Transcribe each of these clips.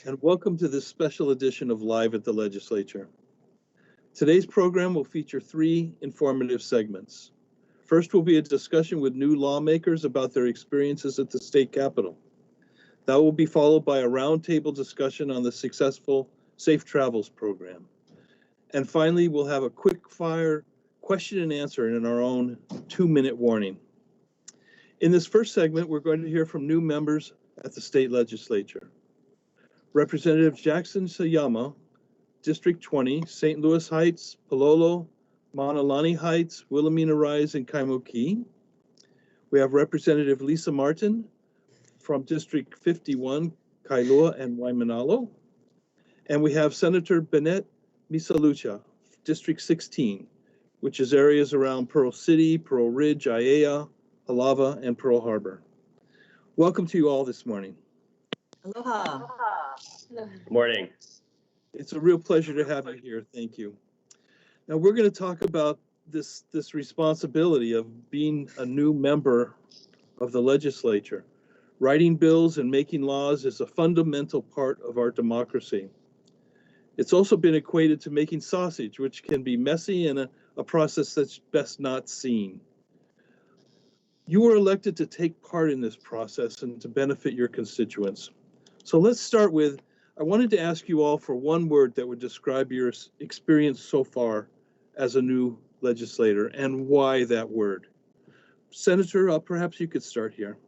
and welcome to this special edition of Live at the Legislature. Today's program will feature 3 informative segments. First will be a discussion with new lawmakers about their experiences at the state capitol. That will be followed by a roundtable discussion on the successful Safe Travels program. And finally, we'll have a quick fire question and answer in our own 2-minute warning. In this first segment, we're going to hear from new members at the state legislature. Representative Jackson Sayama, District 20, St. Louis Heights, Palolo, Maunalani Heights, Wilhelmina Rise, and Kaimuki. We have Representative Lisa Marten from District 51, Kailua and Waimanalo. And we have Senator Bennette Misalucha, District 16, which is areas around Pearl City, Pearl Ridge, Aiea, Halava, and Pearl Harbor. Welcome to you all this morning. Aloha. Good morning. It's a real pleasure to have you here. Thank you. Now we're going to talk about this responsibility of being a new member of the legislature. Writing bills and making laws is a fundamental part of our democracy. It's also been equated to making sausage, which can be messy and a process that's best not seen. You were elected to take part in this process and to benefit your constituents. So let's start with, I wanted to ask you all for one word that would describe your experience so far as a new legislator and why that word. Senator, perhaps you could start here.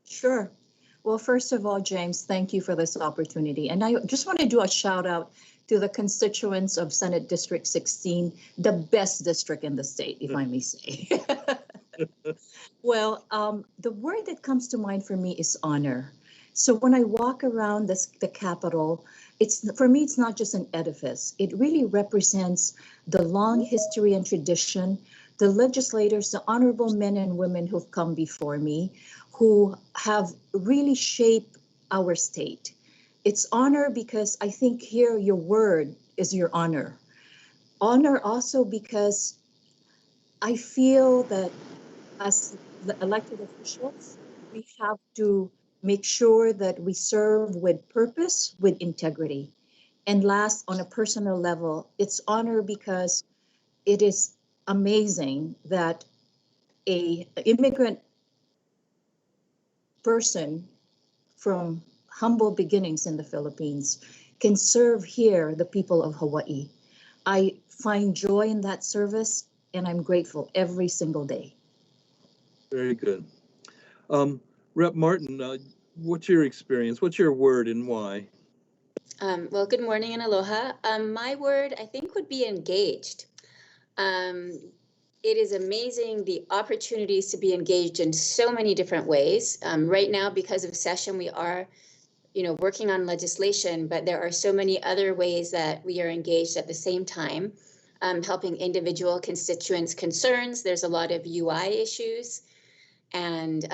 Sure. Well, first of all, James, thank you for this opportunity. And I just want to do a shout out to the constituents of Senate District 16, the best district in the state, if I may say. Well, the word that comes to mind for me is honor. So when I walk around the Capitol, for me, it's not just an edifice. It really represents the long history and tradition, the legislators, the honorable men and women who've come before me, who have really shaped our state. It's honor because I think here your word is your honor. Honor also because I feel that as the elected officials, we have to make sure that we serve with purpose, with integrity. And last, on a personal level, it's honor because it is amazing that an immigrant person from humble beginnings in the Philippines can serve here the people of Hawaii. I find joy in that service, and I'm grateful every single day. Very good. Rep. Marten, what's your experience? What's your word and why? Well, good morning and aloha. My word, I think, would be engaged. It is amazing the opportunities to be engaged in so many different ways. Right now, because of session, we are, working on legislation, but there are so many other ways that we are engaged at the same time, helping individual constituents' concerns. There's a lot of UI issues and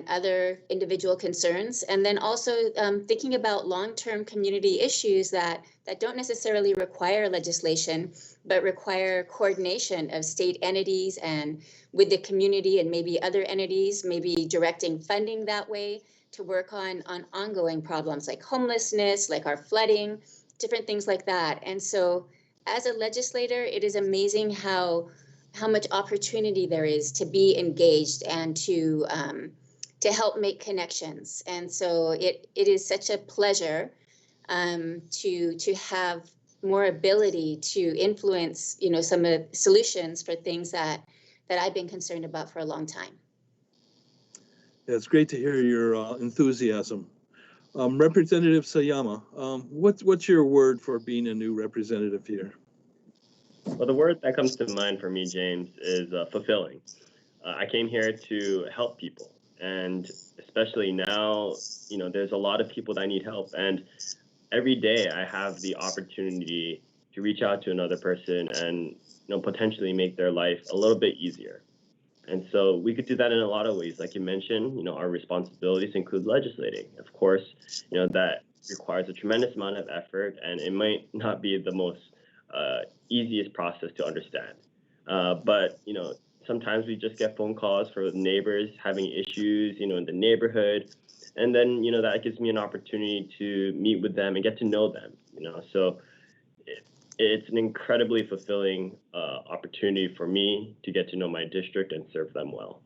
other individual concerns. And then also thinking about long-term community issues that don't necessarily require legislation, but require coordination of state entities and with the community and maybe other entities, maybe directing funding that way to work on ongoing problems like homelessness, like our flooding, different things like that. And so as a legislator, it is amazing how much opportunity there is to be engaged and to help make connections. And so it is such a pleasure to have more ability to influence, some of the solutions for things that I've been concerned about for a long time. Yeah, it's great to hear your enthusiasm. Representative Sayama, what's your word for being a new representative here? Well, the word that comes to mind for me, James, is fulfilling. I came here to help people, and especially now, there's a lot of people that need help, and every day I have the opportunity to reach out to another person and, potentially make their life a little bit easier. And so we could do that in a lot of ways. Like you mentioned, our responsibilities include legislating. Of course, that requires a tremendous amount of effort, and it might not be the most easiest process to understand. But, sometimes we just get phone calls for neighbors having issues, in the neighborhood. And then, that gives me an opportunity to meet with them and get to know them, So it's an incredibly fulfilling opportunity for me to get to know my district and serve them well.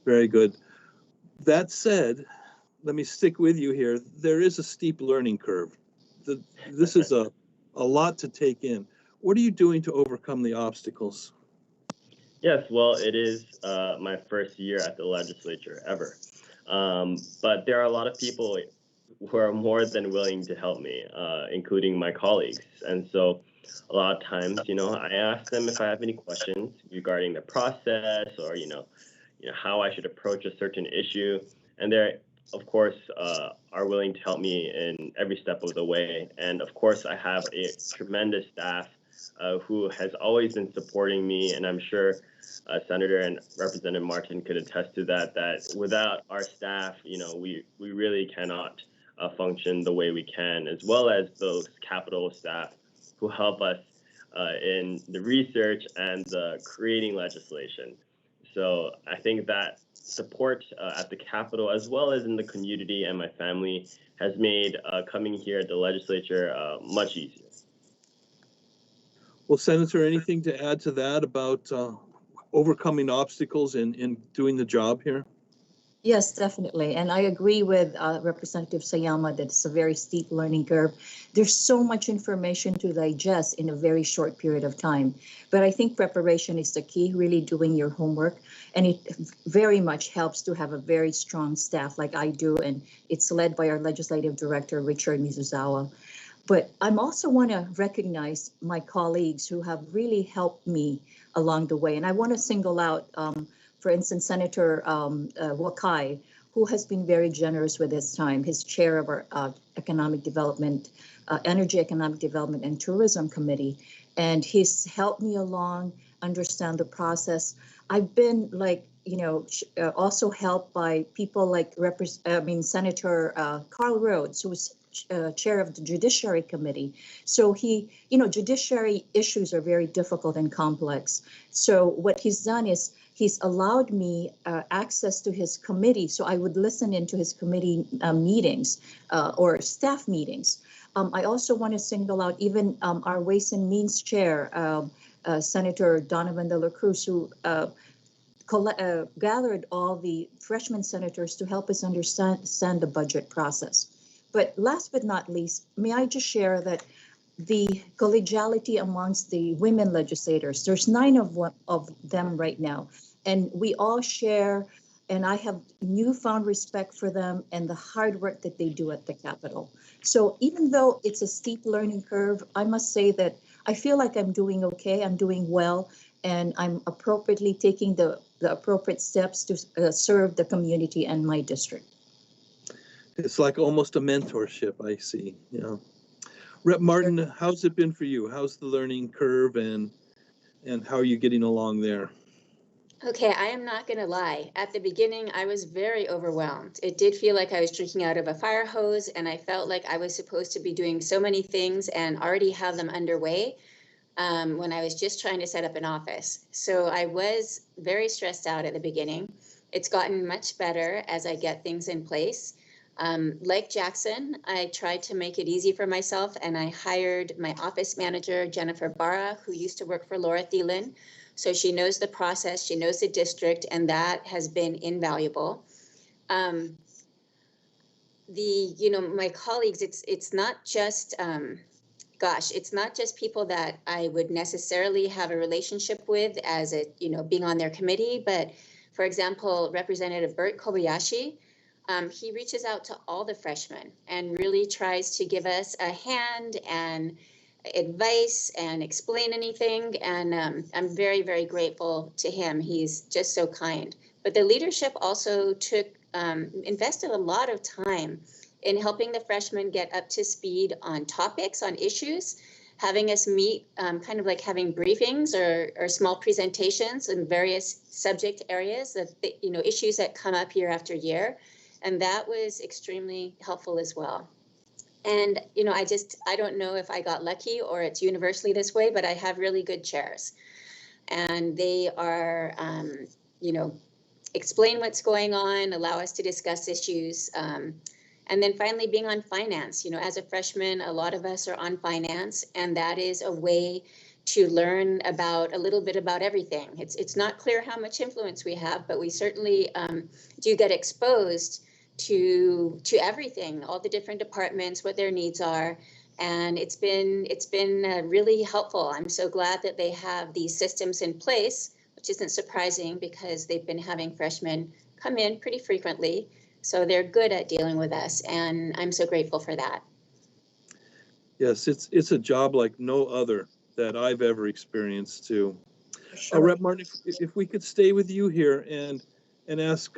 Very good. That said, let me stick with you here. There is a steep learning curve. This is a lot to take in. What are you doing to overcome the obstacles? Yes, well, it is my first year at the legislature ever. But there are a lot of people who are more than willing to help me, including my colleagues. And so a lot of times, I ask them if I have any questions regarding the process or, how I should approach a certain issue. And they're, of course, are willing to help me in every step of the way. And of course, I have a tremendous staff who has always been supporting me. And I'm sure Senator and Representative Marten could attest to that, that without our staff, we really cannot function the way we can, as well as those Capitol staff who help us in the research and the creating legislation. So I think that support at the Capitol, as well as in the community and my family, has made coming here at the legislature much easier. Well, Senator, anything to add to that about overcoming obstacles in doing the job here? Yes, definitely. And I agree with Representative Sayama that it's a very steep learning curve. There's so much information to digest in a very short period of time. But I think preparation is the key, really doing your homework. And it very much helps to have a very strong staff like I do. And it's led by our Legislative Director, Richard Misalucha. But I also want to recognize my colleagues who have really helped me along the way. And I want to single out for instance, Senator Wakai, who has been very generous with his time. He's chair of our economic development, energy, economic development, and tourism committee. And he's helped me along, understand the process. I've been also helped by people like Senator Carl Rhodes, who was chair of the Judiciary Committee. So judiciary issues are very difficult and complex. So what he's done is he's allowed me access to his committee, so I would listen into his committee meetings or staff meetings. I also want to single out even our Ways and Means Chair, Senator Donovan De La Cruz, who gathered all the freshman senators to help us understand the budget process. But last but not least, may I just share that the collegiality amongst the women legislators, there's 9 of them right now, and we all share, and I have newfound respect for them and the hard work that they do at the Capitol. So even though it's a steep learning curve, I must say that I feel like I'm doing okay, I'm doing well, and I'm appropriately taking the appropriate steps to serve the community and my district. It's like almost a mentorship, I see. Rep. Marten, how's it been for you? How's the learning curve and how are you getting along there? Okay, I am not going to lie. At the beginning, I was very overwhelmed. It did feel like I was drinking out of a fire hose, and I felt like I was supposed to be doing so many things and already have them underway when I was just trying to set up an office. So I was very stressed out at the beginning. It's gotten much better as I get things in place. Like Jackson, I tried to make it easy for myself, and I hired my office manager, Jennifer Barra, who used to work for Laura Thielen. So she knows the process, she knows the district, and that has been invaluable. My colleagues, it's not just, it's not just people that I would necessarily have a relationship with as being on their committee, but for example, Representative Bert Kobayashi, he reaches out to all the freshmen and really tries to give us a hand and advice and explain anything. And I'm very, very grateful to him. He's just so kind. But the leadership also invested a lot of time in helping the freshmen get up to speed on topics, on issues, having us meet, kind of like having briefings or small presentations in various subject areas of issues that come up year after year. And that was extremely helpful as well. And, I don't know if I got lucky or it's universally this way, but I have really good chairs. and they are, explain what's going on, allow us to discuss issues. And then finally being on finance, as a freshman, a lot of us are on finance, and that is a way to learn about a little bit about everything. It's not clear how much influence we have, but we certainly do get exposed to everything, all the different departments, what their needs are. And it's been really helpful. I'm so glad that they have these systems in place, which isn't surprising because they've been having freshmen come in pretty frequently. So they're good at dealing with us, and I'm so grateful for that. Yes, it's a job like no other that I've ever experienced too. Sure. Rep. Marten, if we could stay with you here and ask,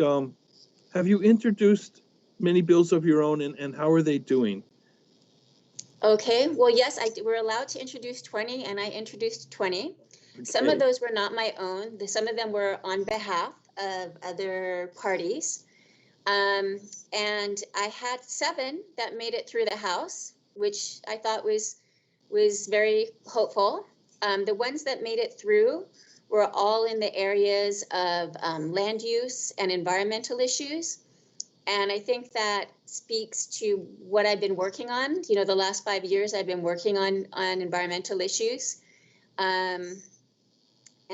have you introduced many bills of your own, and how are they doing? Okay, well, yes, we're allowed to introduce 20, and I introduced 20. Okay. Some of those were not my own. Some of them were on behalf of other parties. And I had 7 that made it through the House, which I thought was very hopeful. The ones that made it through were all in the areas of land use and environmental issues. And I think that speaks to what I've been working on. The last 5 years I've been working on environmental issues. And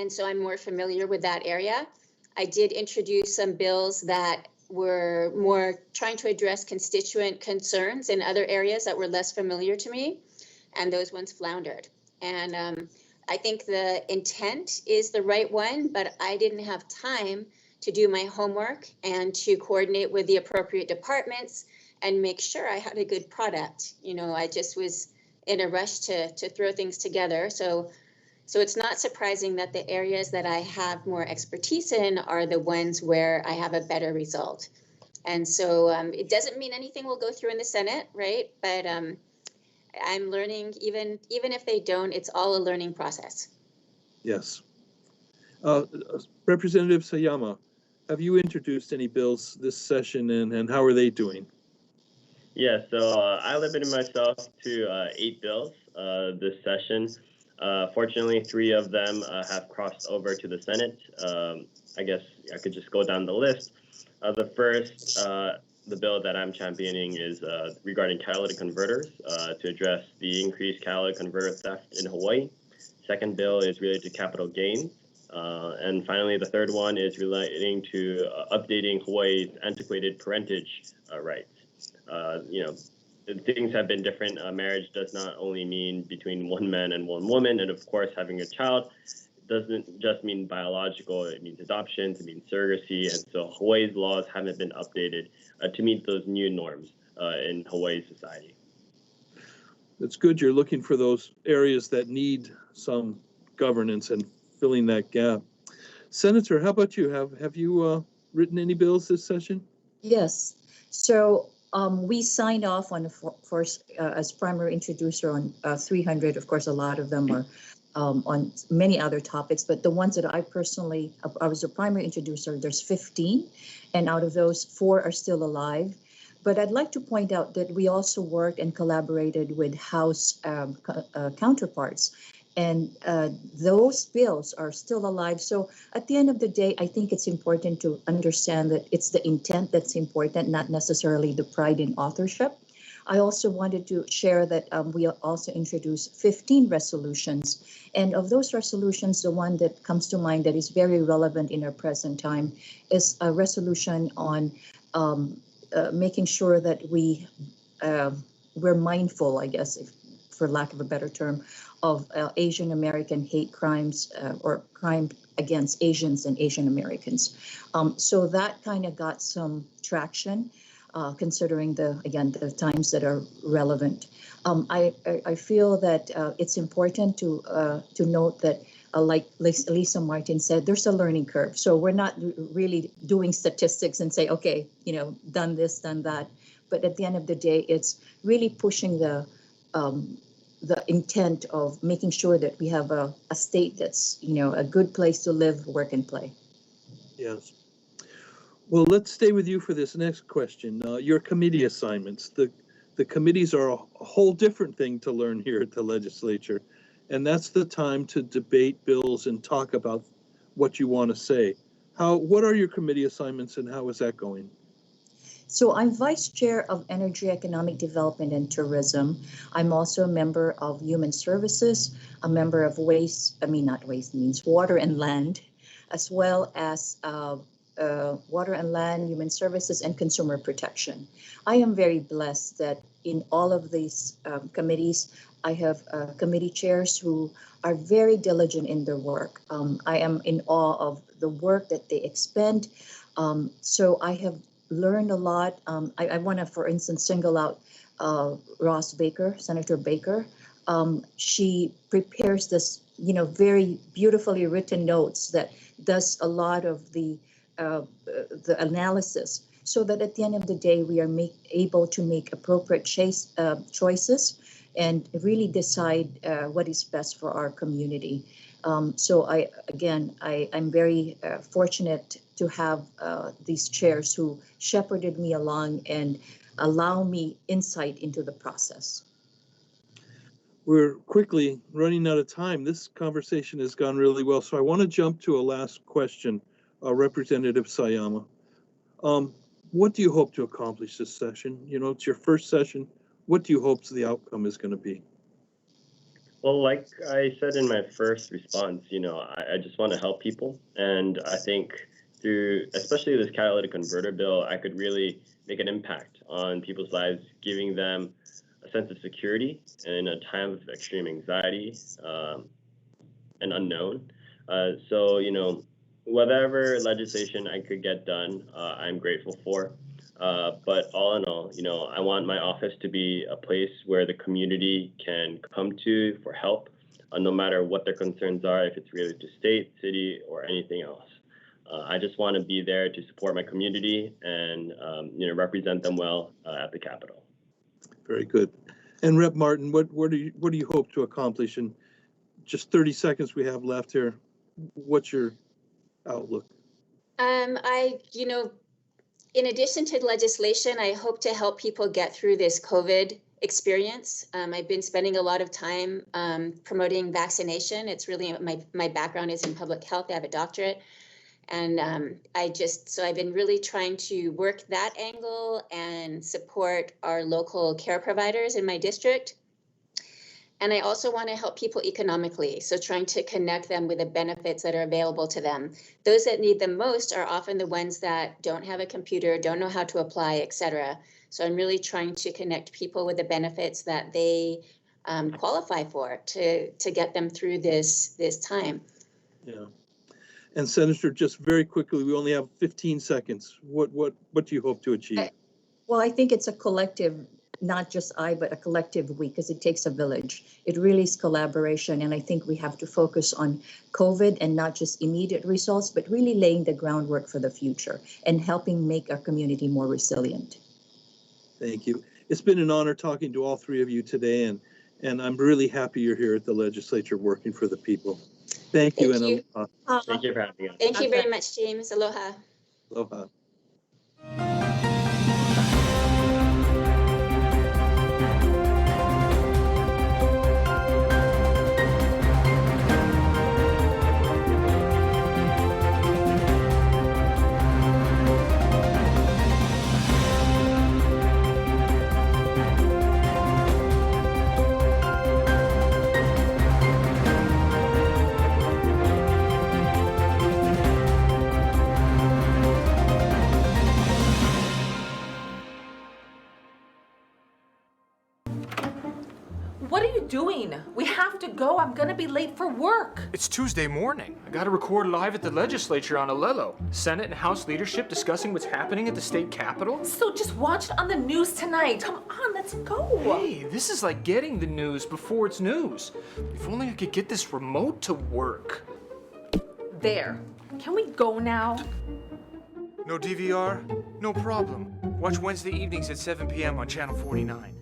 so I'm more familiar with that area. I did introduce some bills that were more trying to address constituent concerns in other areas that were less familiar to me, and those ones floundered. And I think the intent is the right one, but I didn't have time to do my homework and to coordinate with the appropriate departments and make sure I had a good product. I just was in a rush to throw things together. So it's not surprising that the areas that I have more expertise in are the ones where I have a better result. And so it doesn't mean anything will go through in the Senate, right? But I'm learning, even if they don't, it's all a learning process. Yes. Representative Sayama, have you introduced any bills this session, and how are they doing? Yeah, so I limited myself to 8 bills this session. Fortunately, 3 of them have crossed over to the Senate. I guess I could just go down the list. The first, the bill that I'm championing is regarding catalytic converters to address the increased catalytic converter theft in Hawaii. Second bill is related to capital gains. And finally, the third one is relating to updating Hawaii's antiquated parentage rights. Things have been different. Marriage does not only mean between one man and one woman, and of course, having a child doesn't just mean biological. It means adoption, it means surrogacy, and so Hawaii's laws haven't been updated to meet those new norms in Hawaii society. It's good you're looking for those areas that need some governance and filling that gap. Senator, how about you? Have you written any bills this session? Yes. So we signed off on first as primary introducer on 300. Of course, a lot of them are on many other topics, but the ones that I was a primary introducer, there's 15, and out of those 4 are still alive. But I'd like to point out that we also worked and collaborated with House counterparts, and those bills are still alive. So at the end of the day, I think it's important to understand that it's the intent that's important, not necessarily the pride in authorship. I also wanted to share that we also introduced 15 resolutions. And of those resolutions, the one that comes to mind that is very relevant in our present time is a resolution on making sure that we're mindful, I guess, for lack of a better term, of Asian American hate crimes or crime against Asians and Asian Americans. So that kind of got some traction. Considering the times that are relevant. I feel that it's important to note that, like Lisa Marten said, there's a learning curve. So we're not really doing statistics and say, okay, done this, done that. But at the end of the day, it's really pushing the intent of making sure that we have a state that's, a good place to live, work, and play. Yes. Well, let's stay with you for this next question. Your committee assignments. The committees are a whole different thing to learn here at the legislature. and that's the time to debate bills and talk about what you want to say. What are your committee assignments and how is that going? So I'm Vice Chair of Energy, Economic Development, and Tourism. I'm also a member of Human Services, a member of Water and Land, as well as Water and Land, Human Services, and Consumer Protection. I am very blessed that in all of these committees, I have committee chairs who are very diligent in their work. I am in awe of the work that they expend. So I have learned a lot. I want to, for instance, single out Ross Baker, Senator Baker. She prepares this, very beautifully written notes that does a lot of the analysis, so that at the end of the day, we are able to make appropriate choices and really decide what is best for our community. So I'm very fortunate to have these chairs who shepherded me along and allow me insight into the process. We're quickly running out of time. This conversation has gone really well, so I want to jump to a last question, Representative Sayama. What do you hope to accomplish this session? It's your first session. What do you hope the outcome is going to be? Well, like I said in my first response, I just want to help people. And I think through, especially this catalytic converter bill, I could really make an impact on people's lives, giving them a sense of security in a time of extreme anxiety and unknown. So, whatever legislation I could get done, I'm grateful for. But all in all, I want my office to be a place where the community can come to for help, no matter what their concerns are, if it's related to state, city, or anything else. I just want to be there to support my community and represent them well at the Capitol. Very good. And Rep. Marten, what do you hope to accomplish in just 30 seconds we have left here? What's your outlook? In addition to legislation, I hope to help people get through this COVID experience. I've been spending a lot of time promoting vaccination. It's really my background is in public health. I have a doctorate. And I've been really trying to work that angle and support our local care providers in my district. And I also want to help people economically. So trying to connect them with the benefits that are available to them. Those that need them most are often the ones that don't have a computer, don't know how to apply, et cetera. So I'm really trying to connect people with the benefits that they qualify for to get them through this time. Yeah. And Senator, just very quickly, we only have 15 seconds. What do you hope to achieve? Well, I think it's a collective, not just but a collective we, because it takes a village. It really is collaboration. And I think we have to focus on COVID and not just immediate results, but really laying the groundwork for the future and helping make our community more resilient. Thank you. It's been an honor talking to all three of you today, and I'm really happy you're here at the legislature working for the people. Thank you. Thank you. Thank you for having us. Thank you very much, James. Aloha. Aloha. What are you doing? We have to go. I'm gonna be late for work. It's Tuesday morning. I gotta record live at the legislature on Alelo. Senate and House leadership discussing what's happening at the state capitol. So just watch it on the news tonight. Come on, let's go. Hey, this is like getting the news before it's news. If only I could get this remote to work. There. Can we go now? No DVR? No problem. Watch Wednesday evenings at 7 p.m. on Channel 49.